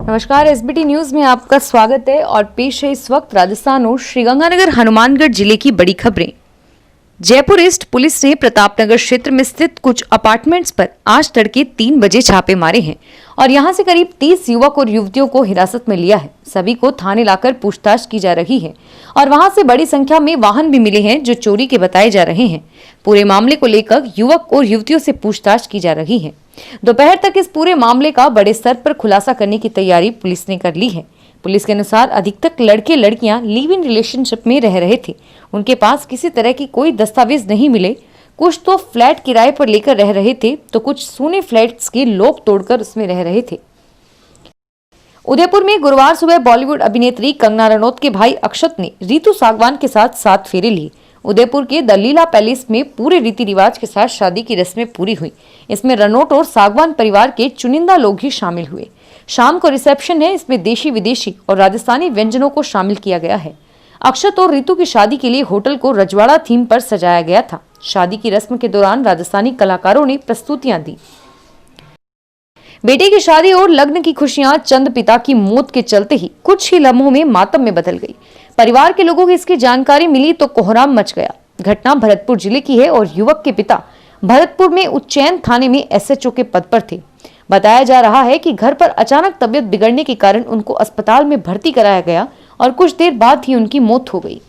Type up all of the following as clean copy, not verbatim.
नमस्कार, SBT news में आपका स्वागत है और पेश है इस वक्त राजस्थान और श्रीगंगानगर हनुमानगढ़ जिले की बड़ी खबरें। जयपुर ईस्ट पुलिस ने प्रतापनगर क्षेत्र में स्थित कुछ अपार्टमेंट्स पर आज तड़के 3 बजे छापे मारे हैं और यहां से करीब 30 युवक और युवतियों को हिरासत में लिया है। सभी को थाने लाकर पूछताछ की जा रही है और वहां से बड़ी संख्या में वाहन भी मिले हैं जो चोरी के बताए जा रहे हैं। पूरे मामले को लेकर युवक और युवतियों से पूछताछ की जा रही है। दोपहर तक इस पूरे मामले का बड़े स्तर पर खुलासा करने की तैयारी पुलिस ने कर ली है। पुलिस के अनुसार अधिकतर लड़के लड़कियां लिव इन रिलेशनशिप में रह रहे थे। उनके पास किसी तरह की कोई दस्तावेज नहीं मिले। कुछ तो फ्लैट किराए पर लेकर रह रहे थे तो कुछ सूने फ्लैट्स के लॉक तोड़कर उसमें रह रहे थे। उदयपुर में गुरुवार सुबह बॉलीवुड अभिनेत्री कंगना रनौत के भाई अक्षत ने रितु सागवान के साथ 7 फेरे लिए। उदयपुर के द लीला पैलेस में पूरे रीति रिवाज के साथ शादी की रस्में पूरी हुई। इसमें रनौत और सागवान परिवार के चुनिंदा लोग ही शामिल हुए। शाम को रिसेप्शन है। इसमें देशी विदेशी और राजस्थानी व्यंजनों को शामिल किया गया है। अक्षत और रितु की शादी के लिए होटल को रजवाड़ा थीम पर सजाया गया था। शादी की रस्म के दौरान राजस्थानी कलाकारों ने प्रस्तुतियां दी। बेटे की शादी और लग्न की खुशियां चंद पिता की मौत के चलते ही कुछ ही लम्हों में मातम में बदल गई। परिवार के लोगों को इसकी जानकारी मिली तो कोहराम मच गया। घटना भरतपुर जिले की है और युवक के पिता भरतपुर में उज्जैन थाने में एसएचओ के पद पर थे। बताया जा रहा है कि घर पर अचानक तबीयत बिगड़ने के कारण उनको अस्पताल में भर्ती कराया गया और कुछ देर बाद ही उनकी मौत हो गई।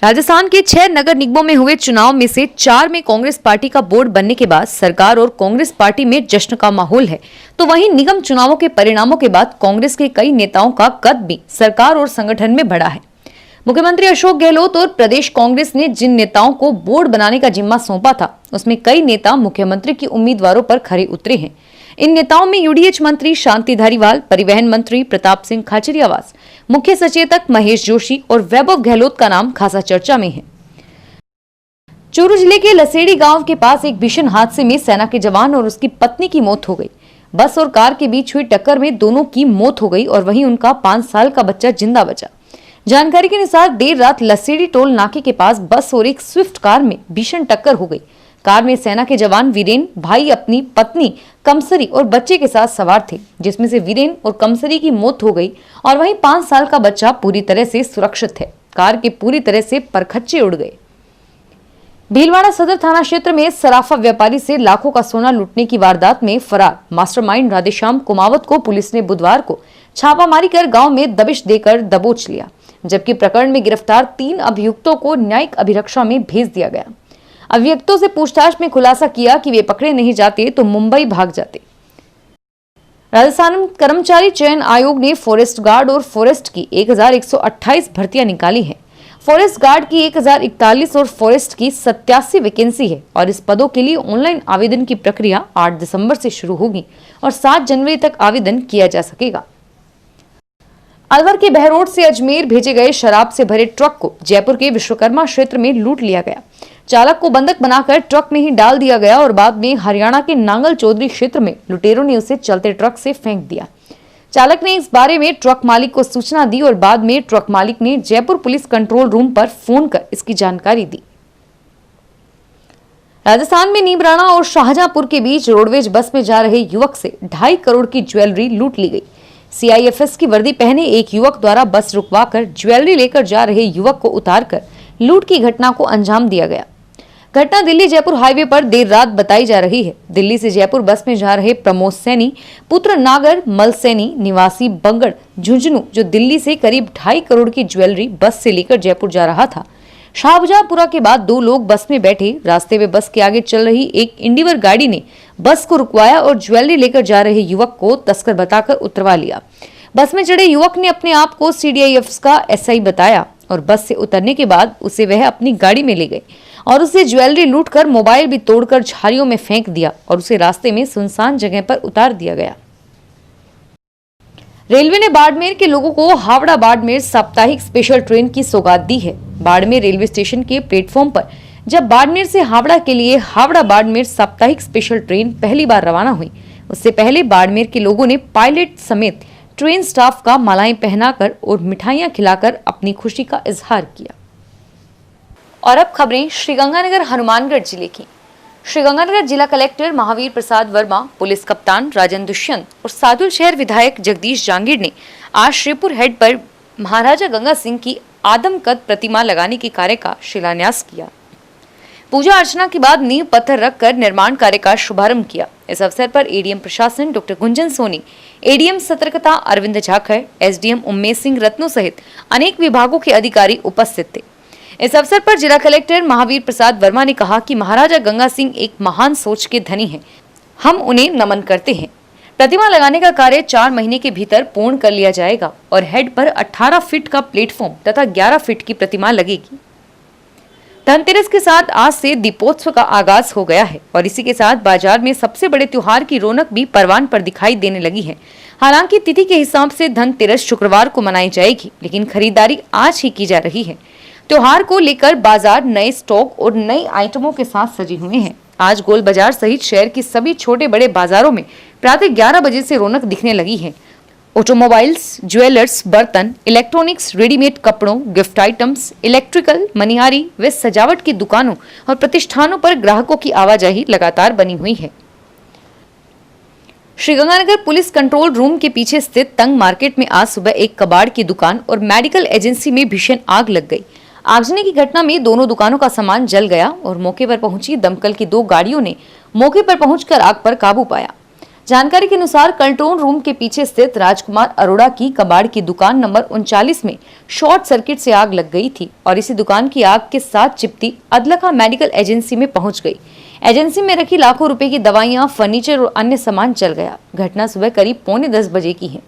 राजस्थान के 6 नगर निगमों में हुए चुनाव में से 4 में कांग्रेस पार्टी का बोर्ड बनने के बाद सरकार और कांग्रेस पार्टी में जश्न का माहौल है, तो वहीं निगम चुनावों के परिणामों के बाद कांग्रेस के कई नेताओं का कद भी सरकार और संगठन में बढ़ा है। मुख्यमंत्री अशोक गहलोत और प्रदेश कांग्रेस ने जिन नेताओं को बोर्ड बनाने का जिम्मा सौंपा था, उसमें कई नेता मुख्यमंत्री की उम्मीदवारों पर खरे उतरे हैं। इन नेताओं में यूडीएच मंत्री शांति धारीवाल, परिवहन मंत्री प्रताप सिंह खाचरियावास, मुख्य सचेतक महेश जोशी और वैभव गहलोत का नाम खासा चर्चा में है। चूरू जिले के लसेड़ी गांव के पास एक भीषण हादसे में सेना के जवान और उसकी पत्नी की मौत हो गई। बस और कार के बीच हुई टक्कर में दोनों की मौत हो गई और वहीं उनका 5 साल का बच्चा जिंदा बचा। जानकारी के अनुसार देर रात लसेड़ी टोल नाके के पास बस और एक स्विफ्ट कार में भीषण टक्कर हो गई। कार में सेना के जवान वीरेन भाई अपनी पत्नी कमसरी और बच्चे के साथ सवार थे, जिसमें से वीरेन और कमसरी की मौत हो गई और वहीं 5 साल का बच्चा पूरी तरह से सुरक्षित है। कार के पूरी तरह से परखच्चे उड़ गए। भीलवाड़ा सदर थाना क्षेत्र में सराफा व्यापारी से लाखों का सोना लूटने की वारदात में फरार मास्टरमाइंड राधेश्याम कुमावत को पुलिस ने बुधवार को छापामारी कर गांव में दबिश देकर दबोच लिया, जबकि प्रकरण में गिरफ्तार 3 अभियुक्तों को न्यायिक अभिरक्षा में भेज दिया गया। अभियुक्तों से पूछताछ में खुलासा किया कि वे पकड़े नहीं जाते तो मुंबई भाग जाते। राजस्थान कर्मचारी चयन आयोग ने फॉरेस्ट गार्ड और फॉरेस्ट की 1128 भर्तियां निकाली हैं। फॉरेस्ट गार्ड की 1041 और फॉरेस्ट की 87 वैकेंसी है और इस पदों के लिए ऑनलाइन आवेदन की प्रक्रिया 8 दिसंबर से शुरू होगी और 7 जनवरी तक आवेदन किया जा सकेगा। अलवर के बहरोड से अजमेर भेजे गए शराब से भरे ट्रक को जयपुर के विश्वकर्मा क्षेत्र में लूट लिया गया। चालक को बंधक बनाकर ट्रक में ही डाल दिया गया और बाद में हरियाणा के नांगल चौधरी क्षेत्र में लुटेरों ने उसे चलते ट्रक से फेंक दिया। चालक ने इस बारे में ट्रक मालिक को सूचना दी और बाद में ट्रक मालिक ने जयपुर पुलिस कंट्रोल रूम पर फोन कर इसकी जानकारी दी। राजस्थान में नीमराणा और शाहजहांपुर के बीच रोडवेज बस में जा रहे युवक से 2.5 करोड़ की ज्वेलरी लूट ली गई। सीआईएफएस की वर्दी पहने एक युवक द्वारा बस रुकवाकर ज्वेलरी लेकर जा रहे युवक को उतारकर लूट की घटना को अंजाम दिया गया। घटना दिल्ली जयपुर हाईवे पर देर रात बताई जा रही है। दिल्ली से जयपुर बस में जा रहे प्रमोद सैनी पुत्र नागर मल सैनी निवासी बंगड़ झुंझुनू, जो दिल्ली से करीब 2.5 करोड़ की ज्वेलरी बस से लेकर जयपुर जा रहा था। शाहजहांपुरा के बाद 2 लोग बस में बैठे। रास्ते में बस के आगे चल रही एक इंडिवर गाड़ी ने बस को रुकवाया और ज्वेलरी लेकर जा रहे युवक को तस्कर बताकर उतरवा लिया। बस में चढ़े युवक ने अपने आप को सीडीआईएफ का एसआई बताया और बस से उतरने के बाद उसे वह अपनी गाड़ी में ले गए और उसे ज्वेलरी लूटकर मोबाइल भी तोड़कर झाड़ियों में फेंक दिया और उसे रास्ते में सुनसान जगह पर उतार दिया गया। रेलवे ने बाड़मेर के लोगों को हावड़ा बाड़मेर साप्ताहिक स्पेशल ट्रेन की सौगात दी है। बाड़मेर रेलवे स्टेशन के प्लेटफॉर्म पर जब बाड़मेर से हावड़ा के लिए हावड़ा बाड़मेर साप्ताहिक स्पेशल ट्रेन पहली बार रवाना हुई, उससे पहले बाड़मेर के लोगों ने पायलट समेत ट्रेन स्टाफ का मालाएं पहनाकर और मिठाइयां खिलाकर अपनी खुशी का इजहार किया। और अब खबरें श्रीगंगानगर हनुमानगढ़ जिले की। श्रीगंगानगर जिला कलेक्टर महावीर प्रसाद वर्मा, पुलिस कप्तान राजन दुष्यंत और सादुल शहर विधायक जगदीश जांगीर ने आज श्रीपुर हेड पर महाराजा गंगा सिंह की आदमकद प्रतिमा लगाने के कार्य का शिलान्यास किया। पूजा अर्चना के बाद नींव पत्थर रखकर निर्माण कार्य का शुभारंभ किया। इस अवसर पर एडीएम प्रशासन डॉक्टर गुंजन सोनी, एडीएम सतर्कता अरविंद झाखड़, एसडीएम उम्मेश सिंह रत्नों सहित अनेक विभागों के अधिकारी उपस्थित थे। इस अवसर पर जिला कलेक्टर महावीर प्रसाद वर्मा ने कहा कि महाराजा गंगा सिंह एक महान सोच के धनी हैं। हम उन्हें नमन करते हैं। प्रतिमा लगाने का कार्य 4 महीने के भीतर पूर्ण कर लिया जाएगा और हेड पर 18 फीट का प्लेटफॉर्म तथा 11 फीट की प्रतिमा लगेगी। धनतेरस के साथ आज से दीपोत्सव का आगाज हो गया है और इसी के साथ बाजार में सबसे बड़े त्योहार की रौनक भी परवान पर दिखाई देने लगी है। हालांकि तिथि के हिसाब से धनतेरस शुक्रवार को मनाई जाएगी, लेकिन खरीदारी आज ही की जा रही है। त्योहार को लेकर बाजार नए स्टॉक और नई आइटमों के साथ सजे हुए हैं। आज गोल बाजार सहित शहर की सभी छोटे बड़े बाजारों में प्रातः 11 बजे से रौनक दिखने लगी है। ऑटोमोबाइल्स, ज्वेलर्स, बर्तन, इलेक्ट्रॉनिक्स, रेडीमेड कपड़ों, गिफ्ट आइटम्स, इलेक्ट्रिकल, मनिहारी व सजावट की दुकानों और प्रतिष्ठानों पर ग्राहकों की आवाजाही लगातार बनी हुई है। श्रीगंगानगर पुलिस कंट्रोल रूम के पीछे स्थित तंग मार्केट में आज सुबह एक कबाड़ की दुकान और मेडिकल एजेंसी में भीषण आग लग गई। आगजनी की घटना में दोनों दुकानों का सामान जल गया और मौके पर पहुंची दमकल की 2 गाड़ियों ने मौके पर पहुंचकर आग पर काबू पाया। जानकारी के अनुसार कंट्रोल रूम के पीछे स्थित राजकुमार अरोड़ा की कबाड़ की दुकान नंबर 39 में शॉर्ट सर्किट से आग लग गई थी और इसी दुकान की आग के साथ चिपटी अदलखा मेडिकल एजेंसी में पहुंच गई। एजेंसी में रखी लाखों रुपए की दवाइयां, फर्नीचर और अन्य सामान जल गया। घटना सुबह करीब 9:45 बजे की है।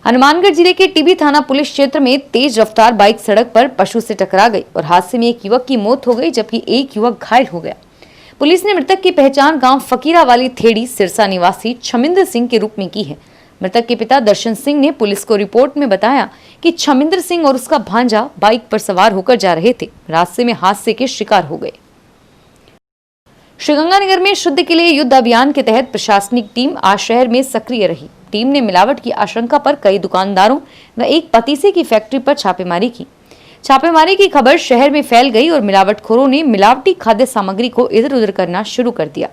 हनुमानगढ़ जिले के टीबी थाना पुलिस क्षेत्र में तेज रफ्तार बाइक सड़क पर पशु से टकरा गई और हादसे में एक युवक की मौत हो गई जबकि एक युवक घायल हो गया। पुलिस ने मृतक की पहचान गांव फकीरा वाली थेड़ी सिरसा निवासी छमिंद्र सिंह के रूप में की है। मृतक के पिता दर्शन सिंह ने पुलिस को रिपोर्ट में बताया कि छमिंद्र सिंह और उसका भांजा बाइक पर सवार होकर जा रहे थे। रास्ते में हादसे के शिकार हो गए। श्रीगंगानगर में शुद्ध के लिए युद्ध अभियान के तहत प्रशासनिक टीम आज शहर में सक्रिय रही। टीम ने मिलावट की आशंका पर कई दुकानदारों व एक पतीसे की फैक्ट्री पर छापेमारी की। छापेमारी की खबर शहर में फैल गई और मिलावटखोरों ने मिलावटी खाद्य सामग्री को इधर उधर करना शुरू कर दिया।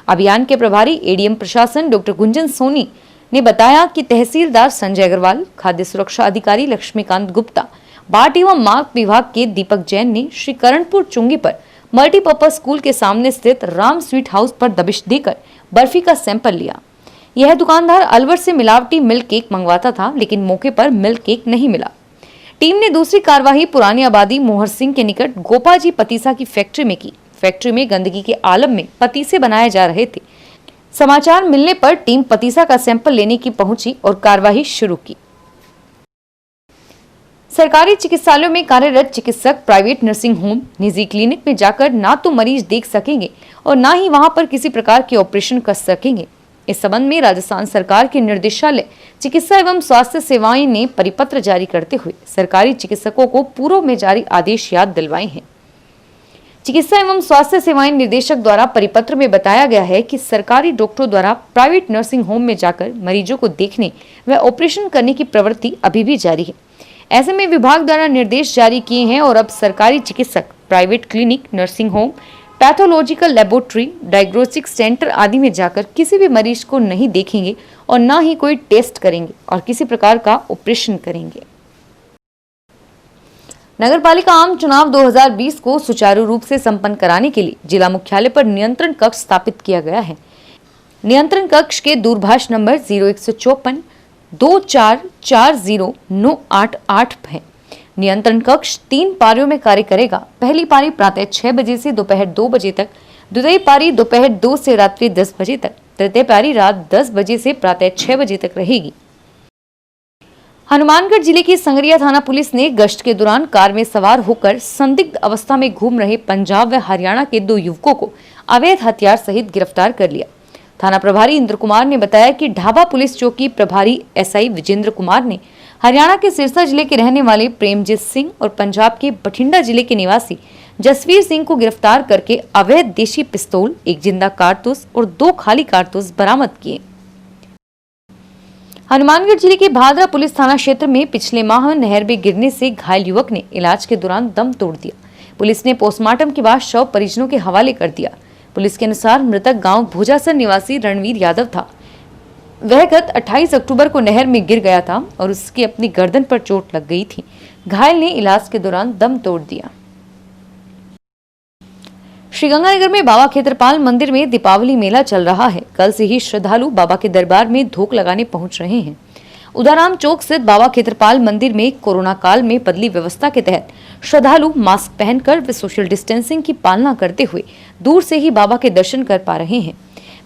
अभियान के प्रभारी एडीएम प्रशासन डॉक्टर गुंजन सोनी ने बताया कि तहसीलदार संजय अग्रवाल, खाद्य सुरक्षा अधिकारी लक्ष्मीकांत गुप्ता, बाट एवं मार्ग विभाग के दीपक जैन ने श्री करणपुर चुंगी पर मल्टीपर्पज स्कूल के सामने स्थित राम स्वीट हाउस पर दबिश देकर बर्फी का सैंपल लिया। यह दुकानदार अलवर से मिलावटी मिल्क केक मंगवाता था, लेकिन मौके पर मिल्क केक नहीं मिला। टीम ने दूसरी कार्यवाही पुरानी आबादी मोहर सिंह के निकट गोपाजी पतीसा की फैक्ट्री में की। फैक्ट्री में गंदगी के आलम में पतीसे बनाए जा रहे थे। समाचार मिलने पर टीम पतीसा का सैंपल लेने की पहुंची और कार्यवाही शुरू की। सरकारी चिकित्सालयों में कार्यरत चिकित्सक प्राइवेट नर्सिंग होम, निजी क्लिनिक में जाकर ना तो मरीज देख सकेंगे और ना ही वहां पर किसी प्रकार के ऑपरेशन कर सकेंगे। इस संबंध में राजस्थान सरकार के निर्देशालय चिकित्सा एवं स्वास्थ्य सेवाएं ने परिपत्र जारी करते हुए सरकारी चिकित्सकों को पूर्व में जारी आदेश याद दिलवाए हैं। चिकित्सा एवं स्वास्थ्य सेवाएं निदेशक द्वारा परिपत्र में बताया गया है कि सरकारी डॉक्टरों द्वारा प्राइवेट नर्सिंग होम में जाकर मरीजों को देखने व ऑपरेशन करने की प्रवृत्ति अभी भी जारी है। ऐसे में विभाग द्वारा निर्देश जारी किए हैं और अब सरकारी चिकित्सक private clinic, nursing home, pathological laboratory, diagnostic centre आदि में जाकर किसी भी मरीज को नहीं देखेंगे और ना ही कोई टेस्ट करेंगे और किसी प्रकार का ऑपरेशन करेंगे। नगरपालिका आम चुनाव 2020 को सुचारू रूप से संपन्न कराने के लिए जिला मुख्यालय पर नियंत्रण कक्ष स्थापित किया गया है। नियंत्रण कक्ष के दूरभाष नंबर 0154 2440 है। नियंत्रण कक्ष 3 पारियों में कार्य करेगा। पहली पारी प्रातः 6 बजे से दोपहर 2 बजे तक, द्वितीय पारी दोपहर 2 से रात्रि 10 बजे तक, तृतीय पारी रात 10 बजे से प्रातः 6 बजे तक रहेगी। हनुमानगढ़ जिले की संगरिया थाना पुलिस ने गश्त के दौरान कार में सवार होकर संदिग्ध अवस्था में घूम रहे पंजाब व हरियाणा के 2 युवकों को अवैध हथियार सहित गिरफ्तार कर लिया। थाना प्रभारी इंद्र कुमार ने बताया कि ढाबा पुलिस चौकी प्रभारी एसआई विजेंद्र कुमार ने हरियाणा के सिरसा जिले के रहने वाले प्रेमजीत सिंह और पंजाब के बठिंडा जिले के निवासी जसवीर सिंह को गिरफ्तार करके अवैध देशी पिस्तौल, 1 जिंदा कारतूस और 2 खाली कारतूस बरामद किए। हनुमानगढ़ जिले के भादरा पुलिस थाना क्षेत्र में पिछले माह नहर में गिरने से घायल युवक ने इलाज के दौरान दम तोड़ दिया। पुलिस ने पोस्टमार्टम के बाद शव परिजनों के हवाले कर दिया। पुलिस के अनुसार मृतक गांव भोजासर निवासी रणवीर यादव था। वह गत 28 अक्टूबर को नहर में गिर गया था और उसकी अपनी गर्दन पर चोट लग गई थी। घायल ने इलाज के दौरान दम तोड़ दिया। श्रीगंगानगर में बाबा खेत्रपाल मंदिर में दीपावली मेला चल रहा है। कल से ही श्रद्धालु बाबा के दरबार में धूक लगाने पहुंच रहे हैं। उदाराम चौक स्थित बाबा खेत्रपाल मंदिर में कोरोना काल में बदली व्यवस्था के तहत श्रद्धालु मास्क पहनकर व सोशल डिस्टेंसिंग की पालना करते हुए दूर से ही बाबा के दर्शन कर पा रहे हैं।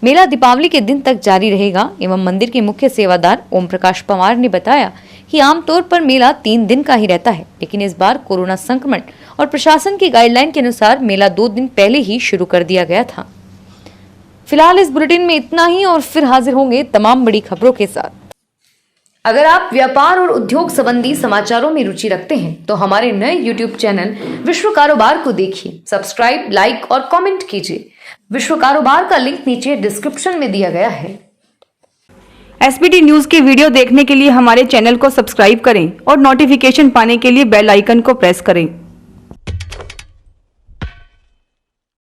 मेला दीपावली के दिन तक जारी रहेगा एवं मंदिर के मुख्य सेवादार ओम प्रकाश पवार ने बताया कि आमतौर पर मेला 3 दिन का ही रहता है, लेकिन इस बार कोरोना संक्रमण और प्रशासन की गाइडलाइन के अनुसार मेला 2 दिन पहले ही शुरू कर दिया गया था। फिलहाल इस बुलेटिन में इतना ही और फिर हाजिर होंगे तमाम बड़ी खबरों के साथ। अगर आप व्यापार और उद्योग संबंधी समाचारों में रुचि रखते हैं तो हमारे नए YouTube चैनल विश्व कारोबार को देखिए, सब्सक्राइब, लाइक और कमेंट कीजिए। विश्व कारोबार का लिंक नीचे डिस्क्रिप्शन में दिया गया है। SBT न्यूज के वीडियो देखने के लिए हमारे चैनल को सब्सक्राइब करें और नोटिफिकेशन पाने के लिए बेल आइकन को प्रेस करें।